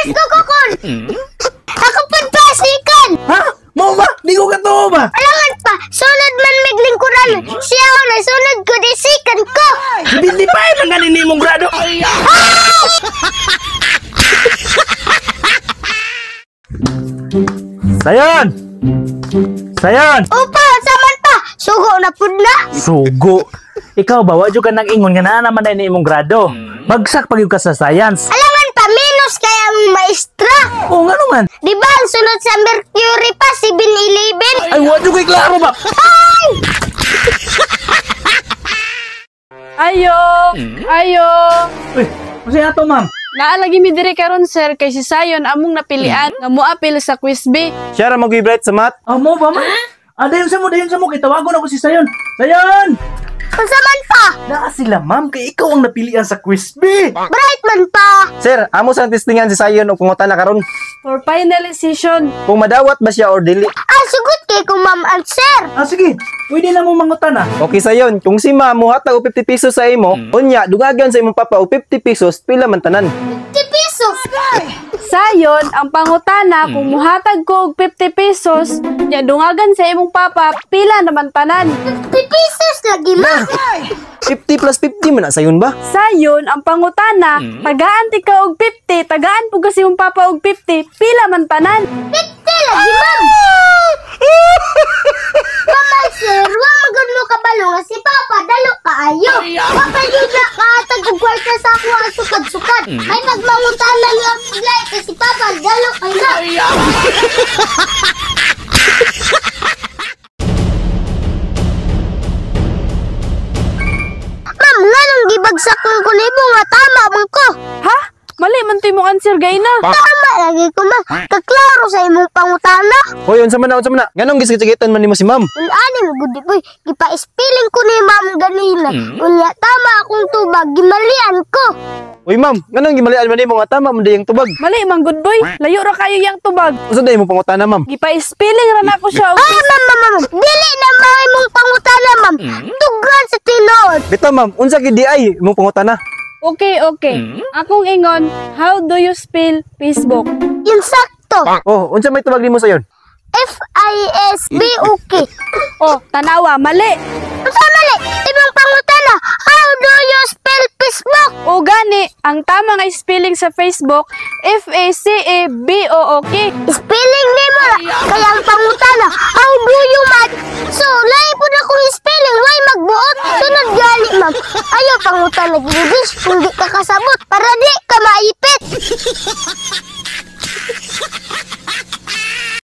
gusto ko kon. Ako pagpasikan. Ha? Mo ba? Di ko katuo ba? Alangan pa, sunod man miglingkuran. Siya ako na sunod ko disikan ko. Hindi pa lang ganin ni mong grado. Sayon! Sayon! Upa, saman pa. Sugo na pud na. Sugo. Ikaw ba, wadyo ka nang ingon nga na naman na ni imong grado. Bagsak pag ka sa science. Alangan pa, minus kaya ang maestra. Oo nga naman. Di ba ang sunod sa Mercury pa, 7-Eleven? Ay, wadyo ko'y klaro ba? Ay! Ayo! Ayo! Uy, kasi ato ma'am. Naalagi mi dire karon sir kay si Sayon among napilian nga moapil sa quiz B. Siya ra mag-vibrate sa mat. Ah, mo ba ma'am? Ah, dayon sa mo. Kitawagon ako si Sayon. Sayon! Pasaman pa. Naa sila ma'am, kay ikaw ang napilian sa quiz B. Bright man pa. Sir, amo sang testingan si Sayon og pangutan na karon. For final decision. Kung madawat ba siya or dili. Ah, sugot kay ko ma'am answer. Ah, sige. Pwede na mo mangutan ah. Okay Sayon, kung si ma mo hatag og 50 pesos sa imo, unya dugagan sa imong papa og 50 pesos, pila man tanan? 50 pesos. Sayon ang pangutana kung muhatag ko og 50 pesos, nya dungagan sa imong papa pila naman tanan. 50 pesos lagi ma. 50 plus 50 man na Sayon ba? Sayon ang pangutana, tagaan ti ka og 50, tagaan pug sa imong papa og 50, pila man tanan. 50 lagi ma'am. Mama sir, wa magud mo kabalo nga si papa dalo kaayo. Wa pa gyud na kaatag og kwarta sa ako ang sukad-sukad. Ay nagmangutan na nga biglay kay si papa dalo kay na. Ma'am, nganong gibagsak ko nimo nga tama man ko. Ha? Mali man ti mong answer gayna. Tama lagi ko ma'am. Kaklaro sa imong pangutana. Hoy, unsa man na? Nganong gisgigitan man nimo si ma'am? Ani mo gudi boy, gipa-spelling ko ni ma'am ganina. Unya tama akong tubag, gimalian ko. Uy ma'am, nganong gimalian man nimo nga tama man diyang tubag? Mali man good boy. Layo ra kayo yang tubag. Unsa day mo pangutan na ma'am? Gipa-spelling ra na ko siya. og- Ay ma'am, dili na ma'am imong pangutana ma'am. Tugan sa tinuod. Bitaw ma'am, unsa gid di ay imong pangutan na? Okay. Akong ingon, how do you spell Facebook? Yung sakto. Oh, unsa may tubag nimo Sayon? FISBOK. Oh, tanawa, mali. Unsa mali? Imong pangutana, how do you spell Facebook? O gani, ang tama nga spelling sa Facebook, FACABOOK. Spelling nimo na. Kaya ang pangutana, how do you mat? So, lahi po na kung spelling, why magbuot? Sunod gali, ma'am. Ayaw pangutana, gilibis, kung di ka kasabot, para di ka maipit.